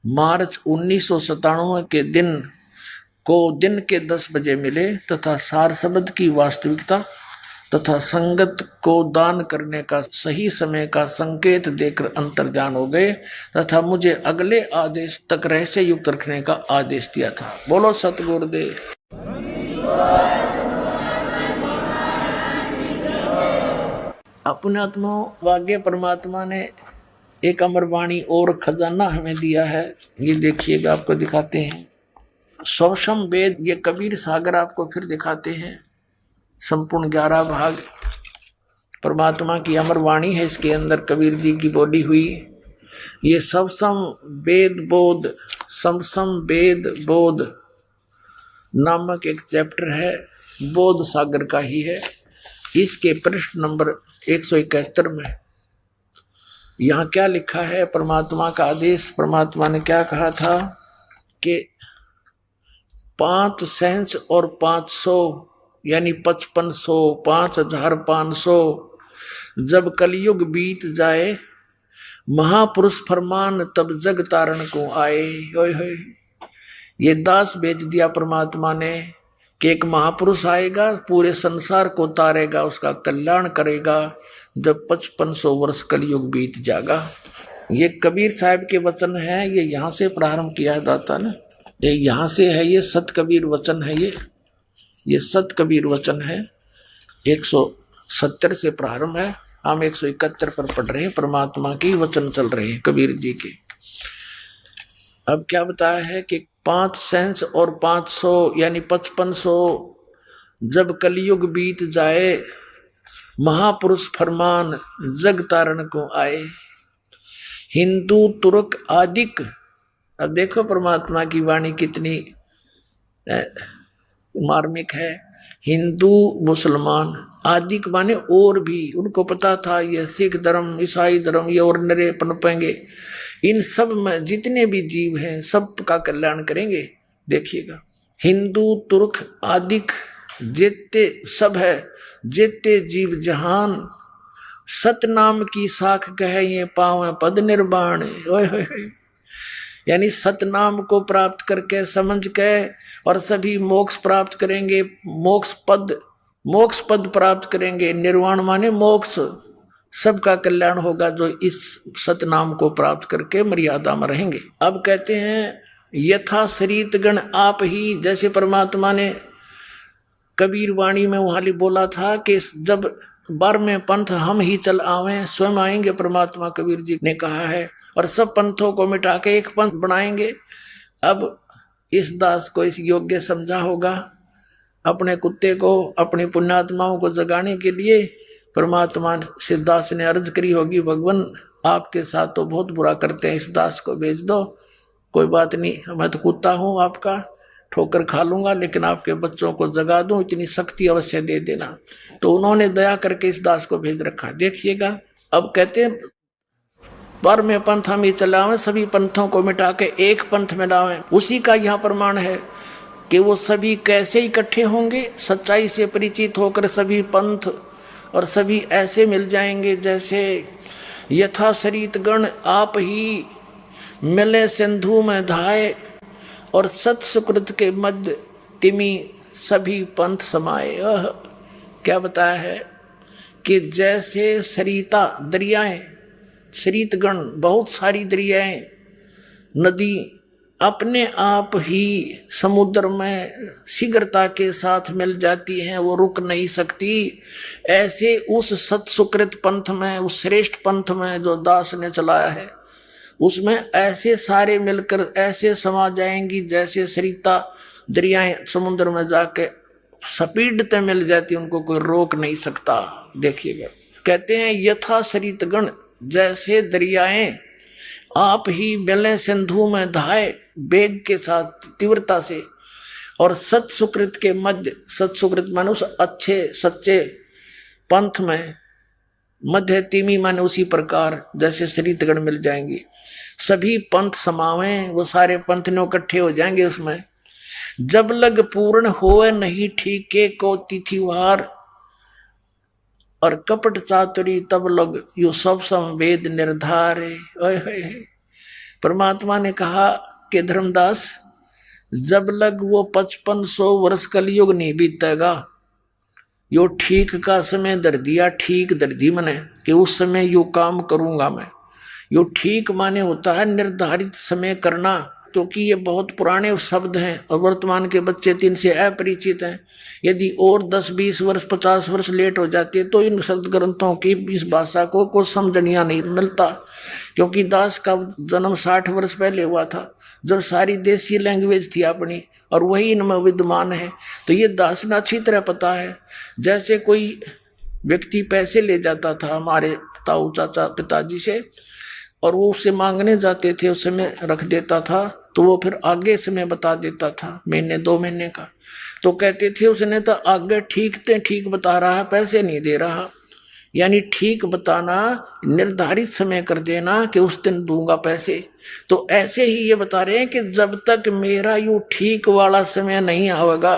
मार्च 1997 के दिन को दिन के 10 बजे मिले तथा सार शब्द की वास्तविकता तथा संगत को दान करने का सही समय का संकेत देकर अंतर्जान हो गए तथा मुझे अगले आदेश तक रहस्य युक्त रखने का आदेश दिया था। बोलो सतगुरुदेव। अपने आत्मा वाग्य परमात्मा ने एक अमरवाणी और खजाना हमें दिया है। ये देखिएगा, आपको दिखाते हैं। सौषम वेद, ये कबीर सागर आपको फिर दिखाते हैं। संपूर्ण 11 भाग परमात्मा की अमर वाणी है, इसके अंदर कबीर जी की बोली हुई। ये सबसम वेद बोध, समसम वेद बोध नामक एक चैप्टर है, बोध सागर का ही है। इसके पृष्ठ नंबर 171 में यहाँ क्या लिखा है? परमात्मा का आदेश। परमात्मा ने क्या कहा था कि 5 सेंस और 500 यानी 5500, 5500 जब कलयुग बीत जाए, महापुरुष फरमान तब जग तारण को आए। होय होय, ये दास भेज दिया परमात्मा ने कि एक महापुरुष आएगा, पूरे संसार को तारेगा, उसका कल्याण करेगा जब 5500 वर्ष कलयुग बीत जाएगा। ये कबीर साहब के वचन हैं। ये यहाँ से प्रारंभ किया जाता ना, ये यहाँ से है, ये सत कबीर वचन है। ये सत कबीर वचन है। 170 से प्रारंभ है, हम 171 पर पढ़ रहे हैं। परमात्मा की वचन चल रहे हैं कबीर जी के। अब क्या बताया है कि 5 सेंस और 500 यानी 5500 जब कलयुग बीत जाए, महापुरुष फरमान जग तारण को आए। हिंदू तुर्क आदिक, अब देखो परमात्मा की वाणी कितनी मार्मिक है। हिंदू मुसलमान आदिक माने और भी, उनको पता था ये सिख धर्म, ईसाई धर्म, ये और नरे पनपेंगे, इन सब में जितने भी जीव हैं सब का कल्याण करेंगे। देखिएगा, हिंदू तुर्क आदिक जेते सब है, जेते जीव जहान, सतनाम की साख कहे ये पावे पद निर्वाण। ओए होए, यानी सतनाम को प्राप्त करके समझ के और सभी मोक्ष प्राप्त करेंगे, मोक्ष पद प्राप्त करेंगे। निर्वाण माने मोक्ष, सबका कल्याण होगा जो इस सतनाम को प्राप्त करके मर्यादा में रहेंगे। अब कहते हैं यथा शरीत गण आप ही, जैसे परमात्मा ने कबीर वाणी में वहां बोला था कि जब 12वें पंथ हम ही चल आवे, स्वयं आएंगे। परमात्मा कबीर जी ने कहा है, और सब पंथों को मिटा के एक पंथ बनाएंगे। अब इस दास को इस योग्य समझा होगा, अपने कुत्ते को, अपनी पुण्यात्माओं को जगाने के लिए परमात्मा से दास ने अर्ज करी होगी, भगवान आपके साथ तो बहुत बुरा करते हैं, इस दास को भेज दो। कोई बात नहीं, मैं तो कुत्ता हूँ आपका, ठोकर खा लूंगा, लेकिन आपके बच्चों को जगा दूं, इतनी शक्ति अवश्य दे देना। तो उन्होंने दया करके इस दास को भेज रखा। देखिएगा, अब कहते हैं 12वें पंथ हम ही चलावें, सभी पंथों को मिटा के एक पंथ में लावें। उसी का यहाँ प्रमाण है कि वो सभी कैसे इकट्ठे होंगे, सच्चाई से परिचित होकर सभी पंथ और सभी ऐसे मिल जाएंगे जैसे यथा शरीत गण आप ही मिले सिंधु में धाये, और सत सुकृत के मध्य तिमी सभी पंथ समाये। क्या बताया है कि जैसे सरिता दरियाएं, सरितगण बहुत सारी दरियाएं, नदी अपने आप ही समुद्र में शीघ्रता के साथ मिल जाती हैं, वो रुक नहीं सकती। ऐसे उस सत्सुकृत पंथ में, उस श्रेष्ठ पंथ में जो दास ने चलाया है, उसमें ऐसे सारे मिलकर ऐसे समा जाएंगी जैसे सरिता दरियाएं समुद्र में जाके स्पीडते मिल जाती, उनको कोई रोक नहीं सकता। देखिएगा, कहते हैं यथा सरितगण, जैसे दरियाएं आप ही मिले सिंधु में धाये, वेग के साथ तीव्रता से, और सत्सुकृत के मध्य, सत्सुकृत माने उस अच्छे सच्चे पंथ में, मध्य तिमी माने उसी प्रकार जैसे सरितगण मिल जाएंगी, सभी पंथ समावें, वो सारे पंथ ने इकट्ठे हो जाएंगे उसमें। जब लग पूर्ण होए नहीं ठीके को तिथिवार, और कपट चातुरी तब लग यू सब संवेद निर्धारे। परमात्मा ने कहा कि धर्मदास, जब लग वो 5500 वर्ष कलयुग नहीं बीतेगा, यो ठीक का समय धर दिया, ठीक धर दी मैंने कि उस समय यो काम करूंगा मैं। यो ठीक माने होता है निर्धारित समय करना, क्योंकि ये बहुत पुराने शब्द हैं और वर्तमान के बच्चे तो इनसे अपरिचित हैं। यदि और 10-20 वर्ष 50 वर्ष लेट हो जाते तो इन शब्द ग्रंथों की इस भाषा को कुछ समझनिया नहीं मिलता, क्योंकि दास का जन्म 60 वर्ष पहले हुआ था, जब सारी देसी लैंग्वेज थी अपनी, और वही इनमें विद्यमान है। तो ये दास ने अच्छी तरह पता है। जैसे कोई व्यक्ति पैसे ले जाता था हमारे ताऊ चाचा पिताजी से, और वो उससे मांगने जाते थे, उस समय रख देता था, तो वो फिर आगे समय बता देता था, महीने 2 महीने का। तो कहते थे उसने तो आगे ठीक बता रहा है, पैसे नहीं दे रहा। यानी ठीक बताना, निर्धारित समय कर देना कि उस दिन दूंगा पैसे। तो ऐसे ही ये बता रहे हैं कि जब तक मेरा यूं ठीक वाला समय नहीं आवेगा,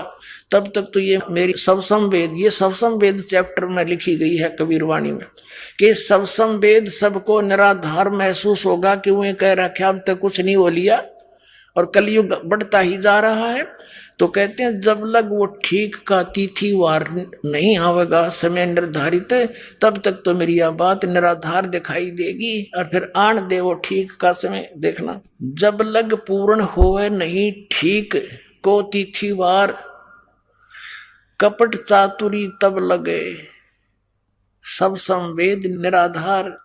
तब तक तो ये मेरी सबसम वेद, ये सबसम वेद चैप्टर में लिखी गई है कबीर वाणी में, कि सबसम वेद सबको निराधार महसूस होगा। क्यों ये कह रखा अब तक कुछ नहीं हो लिया और कलयुग बढ़ता ही जा रहा है। तो कहते हैं जब लग वो ठीक का तिथि वार नहीं आवेगा, समय निर्धारित, तब तक तो मेरी यह बात निराधार दिखाई देगी। और फिर आन दे वो ठीक का समय देखना। जब लग पूर्ण होए नहीं ठीक को तिथि वार, कपट चातुरी तब लगे सब संवेद निराधार।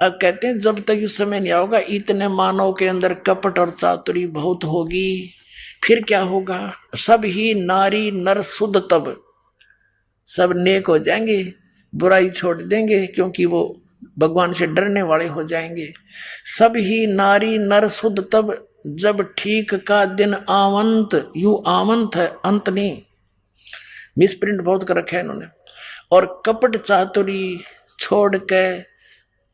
अब कहते हैं जब तक इस समय नहीं आओगा, इतने मानव के अंदर कपट और चातुरी बहुत होगी। फिर क्या होगा? सब ही नारी नर शुद्ध, तब सब नेक हो जाएंगे, बुराई छोड़ देंगे, क्योंकि वो भगवान से डरने वाले हो जाएंगे। सब ही नारी नर शुद्ध तब, जब ठीक का दिन आवंत, यू आवंत है अंत नहीं, मिसप्रिंट बहुत कर रखा है इन्होंने। और कपट चातुरी छोड़ के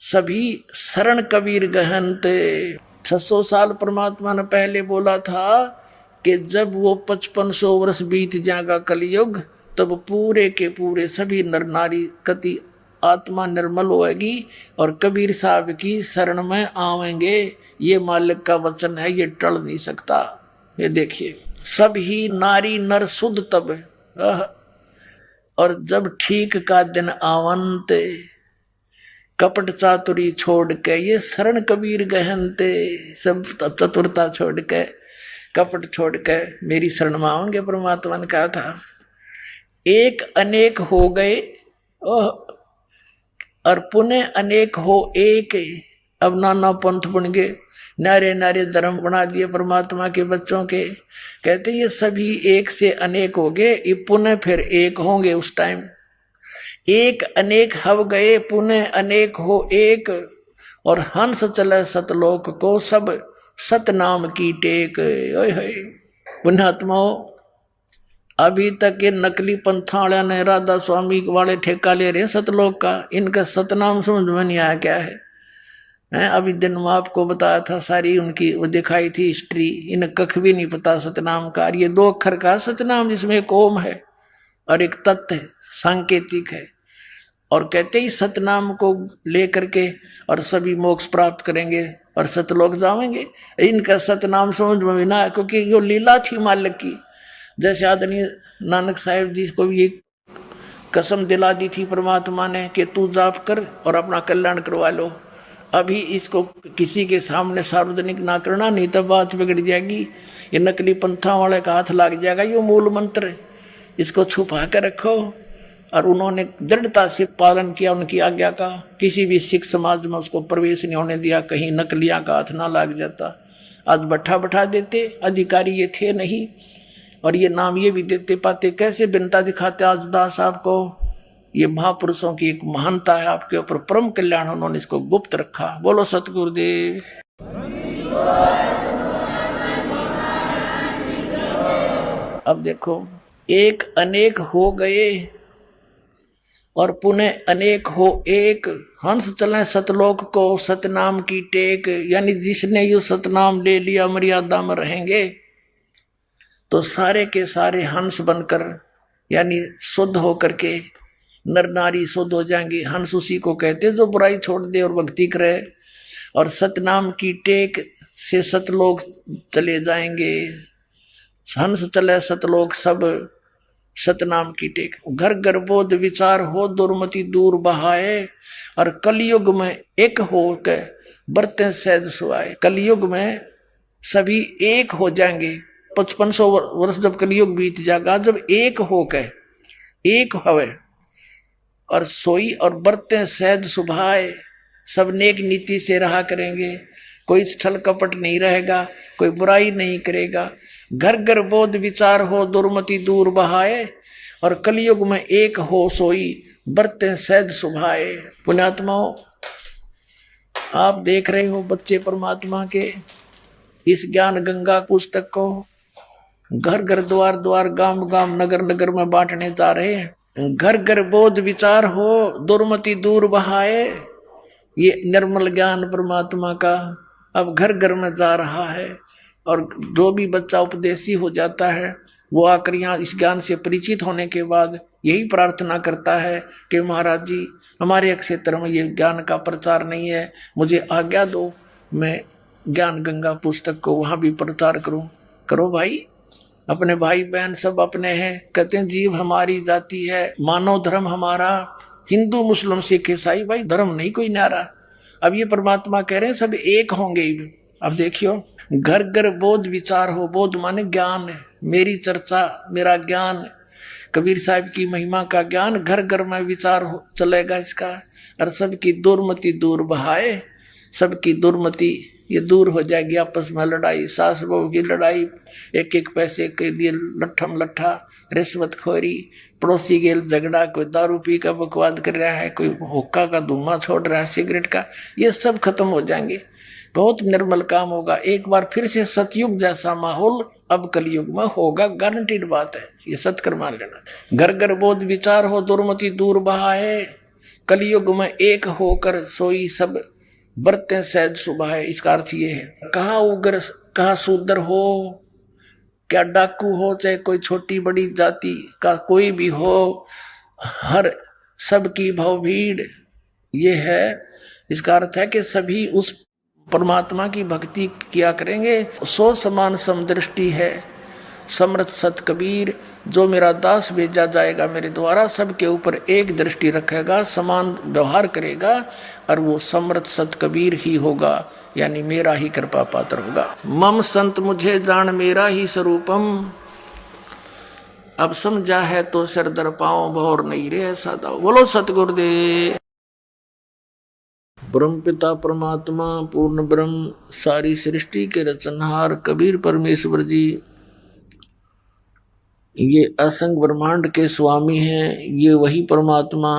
सभी शरण कबीर गहनते। 600 साल परमात्मा ने पहले बोला था कि जब वो 5500 वर्ष बीत जाएगा कलयुग, तब पूरे के पूरे सभी नर नारी कति आत्मा निर्मल होएगी और कबीर साहब की शरण में आवेंगे। ये मालिक का वचन है, ये टल नहीं सकता। ये देखिए, सब ही नारी नर शुद्ध तब, और जब ठीक का दिन आवंत, कपट चातुरी छोड़ के ये शरण कबीर गहनते। सब चतुरता छोड़ के, कपट छोड़ के मेरी शरण में आओगे। परमात्मा ने कहा था एक अनेक हो गए और पुनः अनेक हो एक, अब नाना पंथ बन गए, नारे नारे धर्म बना दिए परमात्मा के बच्चों के। कहते ये सभी एक से अनेक हो गए, ये पुनः फिर एक होंगे उस टाइम। एक अनेक हव गए, पुनः अनेक हो एक, और हंस चले सतलोक को सब सतनाम की टेक। ओए होए पुण्यात्माओं, अभी तक ये नकली पंथा वाले ने राधा स्वामी वाले ठेका ले रहे हैं सतलोक का, इनका सतनाम समझ में नहीं आया क्या है। अभी दिन में आपको बताया था, सारी उनकी वो दिखाई थी हिस्ट्री, इन्हें कख भी नहीं पता सतनाम का। ये 2 अक्षर का सतनाम, जिसमें एक ओम है और एक तत्व है, सांकेतिक है। और कहते ही सतनाम को लेकर के और सभी मोक्ष प्राप्त करेंगे और सतलोक जाएंगे। इनका सतनाम समझ में ना, क्योंकि ये लीला थी मालिक की। जैसे आदरणीय नानक साहिब जी को भी एक कसम दिला दी थी परमात्मा ने कि तू जाप कर और अपना कल्याण करवा लो। अभी इसको किसी के सामने सार्वजनिक ना करना, नहीं तो बात बिगड़ जाएगी। ये नकली पंथा वाले का हाथ लग जाएगा। ये मूल मंत्र है, इसको छुपा कर रखो। और उन्होंने दृढ़ता से पालन किया उनकी आज्ञा का। किसी भी सिख समाज में उसको प्रवेश नहीं होने दिया, कहीं नकलियां का हाथ ना लग जाता। आज बैठा देते, अधिकारी ये थे नहीं, और ये नाम ये भी देते पाते। कैसे बिनता दिखाते आज दास साहब को। ये महापुरुषों की एक महानता है आपके ऊपर, परम कल्याण उन्होंने इसको गुप्त रखा। बोलो सतगुरुदेव। अब देखो, एक अनेक हो गए और पुनः अनेक हो एक, हंस चले सतलोक को सतनाम की टेक। यानी जिसने यू सतनाम ले लिया मर्यादा में रहेंगे, तो सारे के सारे हंस बनकर, यानी शुद्ध होकर के नर नारी शुद्ध हो जाएंगे। हंस उसी को कहते जो बुराई छोड़ दे और भक्ति करे। और सतनाम की टेक से सतलोक चले जाएंगे। हंस चले सतलोक सब सतनाम की टेक। घर घर बोध विचार हो दुर्मति दूर बहाए। और कलयुग में एक हो के बरते सहज सुहाए। कलयुग में सभी एक हो जाएंगे। 5500 वर्ष जब कलयुग बीत जाएगा, जब एक हो के एक हवे और सोई और बरते सहज सुभाए। सब नेक नीति से रहा करेंगे, कोई छल कपट नहीं रहेगा, कोई बुराई नहीं करेगा। घर घर बोध विचार हो दुर्मति दूर बहाए। और कलयुग में एक हो सोई बरते सहज सुभाए। पुण्यात्माओं, आप देख रहे हो बच्चे परमात्मा के इस ज्ञान गंगा पुस्तक को घर घर द्वार द्वार गांव गांव नगर नगर में बांटने जा रहे हैं। घर घर बोध विचार हो दुर्मति दूर बहाए। ये निर्मल ज्ञान परमात्मा का अब घर घर में जा रहा है। और जो भी बच्चा उपदेशी हो जाता है वो आकर यहाँ इस ज्ञान से परिचित होने के बाद यही प्रार्थना करता है कि महाराज जी, हमारे क्षेत्र में ये ज्ञान का प्रचार नहीं है, मुझे आज्ञा दो, मैं ज्ञान गंगा पुस्तक को वहाँ भी प्रचार करूँ। करो भाई, अपने भाई बहन सब अपने हैं। कहते हैं जीव हमारी जाति है, मानव धर्म हमारा, हिंदू मुस्लिम सिख ईसाई, भाई धर्म नहीं कोई न्यारा। अब ये परमात्मा कह रहे हैं सब एक होंगे। अब देखियो, घर घर बोध विचार हो। बोध माने ज्ञान, मेरी चर्चा, मेरा ज्ञान, कबीर साहब की महिमा का ज्ञान घर घर में विचार हो चलेगा इसका। और सबकी दुर्मति दूर बहाए। सबकी दुर्मति ये दूर हो जाएगी। आपस में लड़ाई, सास बहू की लड़ाई, एक एक पैसे के लिए लट्ठम लट्ठा, रिश्वतखोरी, पड़ोसी के झगड़ा, कोई दारू पी का बकवाद कर रहा है, कोई हुक्का का धुआं छोड़ रहा है, सिगरेट का, ये सब खत्म हो जाएंगे। बहुत निर्मल काम होगा। एक बार फिर से सतयुग जैसा माहौल अब कलयुग में होगा, गारंटीड बात है, ये सत्कर मान लेना। घर घर बोध विचार हो दुर्मति दूर बहाए। कलयुग में एक होकर सोई सब बरते सहज सुभाए। इसका अर्थ ये है, कहाँ उग्र कहाँ शूद्र हो, क्या डाकू हो, चाहे कोई छोटी बड़ी जाति का कोई भी हो, हर सबकी भवभीड़ ये है। इसका अर्थ है कि सभी उस परमात्मा की भक्ति किया करेंगे। सो समान समदृष्टि है समर्थ सत कबीर। जो मेरा दास भेजा जाएगा मेरे द्वारा, सबके ऊपर एक दृष्टि रखेगा, समान व्यवहार करेगा, और वो समर्थ सत कबीर ही होगा, यानी मेरा ही कृपा पात्र होगा। मम संत मुझे जान मेरा ही स्वरूपम। अब समझा है तो सिर दर पाओ, भौर नहीं रे सादा। बोलो सतगुरुदेव। ब्रह्म पिता परमात्मा पूर्ण ब्रह्म, सारी सृष्टि के रचनहार कबीर परमेश्वर जी ये असंग ब्रह्मांड के स्वामी हैं। ये वही परमात्मा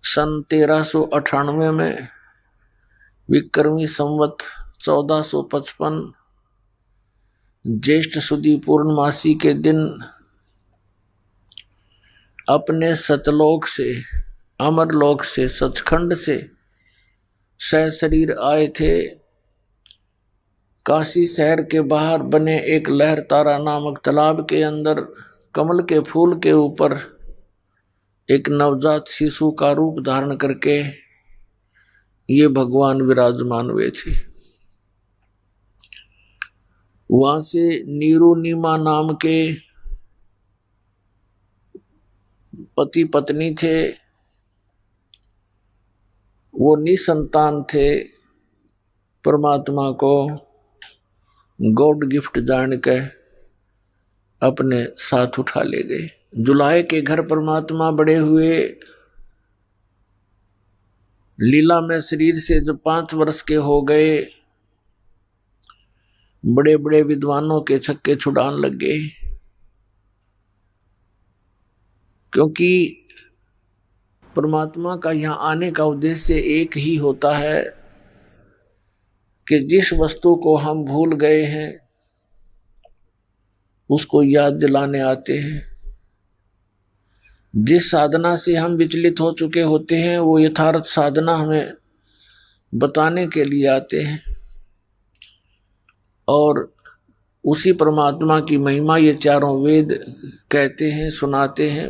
सन 1398 में विक्रमी संवत 1455 ज्येष्ठ सुदी पूर्णमासी के दिन अपने सतलोक से, अमरलोक से, सचखंड से सहशरीर आए थे। काशी शहर के बाहर बने एक लहर तारा नामक तालाब के अंदर कमल के फूल के ऊपर एक नवजात शिशु का रूप धारण करके ये भगवान विराजमान हुए थे। वहां से नीरू नीमा नाम के पति पत्नी थे। वो निसंतान थे, परमात्मा को गॉड गिफ्ट जान के अपने साथ उठा ले गए। जुलाहे के घर परमात्मा बड़े हुए। लीला में शरीर से जब 5 वर्ष के हो गए, बड़े बड़े विद्वानों के छक्के छुड़ान लग गए, क्योंकि परमात्मा का यहाँ आने का उद्देश्य एक ही होता है कि जिस वस्तु को हम भूल गए हैं उसको याद दिलाने आते हैं। जिस साधना से हम विचलित हो चुके होते हैं वो यथार्थ साधना हमें बताने के लिए आते हैं। और उसी परमात्मा की महिमा ये चारों वेद कहते हैं, सुनाते हैं।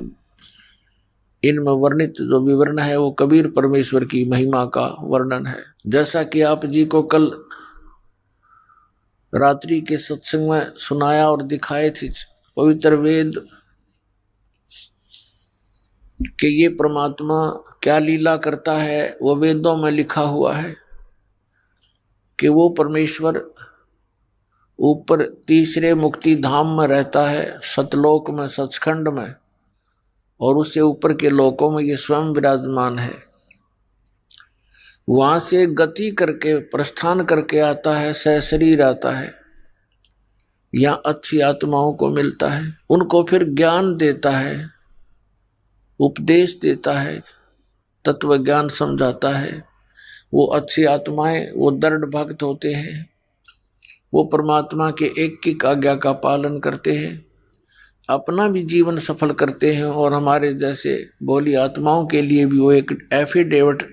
इनमें वर्णित जो विवरण है वो कबीर परमेश्वर की महिमा का वर्णन है। जैसा कि आप जी को कल रात्रि के सत्संग में सुनाया और दिखाए थे पवित्र वेद कि ये परमात्मा क्या लीला करता है, वो वेदों में लिखा हुआ है कि वो परमेश्वर ऊपर तीसरे मुक्ति धाम में रहता है, सतलोक में, सचखंड में, और उससे ऊपर के लोकों में ये स्वयं विराजमान है। वहां से गति करके प्रस्थान करके आता है, सशरीर आता है, यहाँ अच्छी आत्माओं को मिलता है, उनको फिर ज्ञान देता है, उपदेश देता है, तत्व ज्ञान समझाता है। वो अच्छी आत्माएं, वो दृढ़ भक्त होते हैं, वो परमात्मा के एक की आज्ञा का पालन करते हैं, अपना भी जीवन सफल करते हैं, और हमारे जैसे भोली आत्माओं के लिए भी वो एक एफिडेविट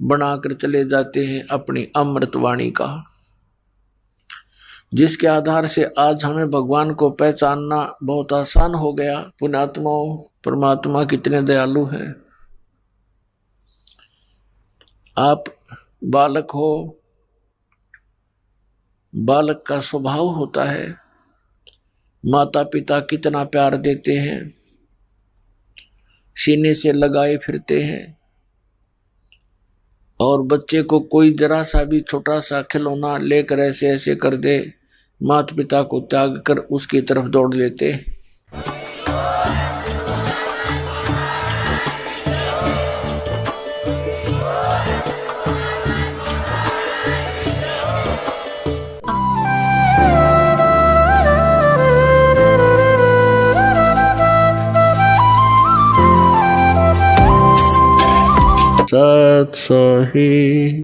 बनाकर चले जाते हैं अपनी अमृतवाणी का, जिसके आधार से आज हमें भगवान को पहचानना बहुत आसान हो गया। पुण्यात्माओं, परमात्मा कितने दयालु हैं। आप बालक हो, बालक का स्वभाव होता है, माता पिता कितना प्यार देते हैं, सीने से लगाए फिरते हैं, और बच्चे को कोई जरा सा भी छोटा सा खिलौना लेकर ऐसे ऐसे कर दे, माता पिता को त्याग कर उसकी तरफ दौड़ लेते हैं। सत सही।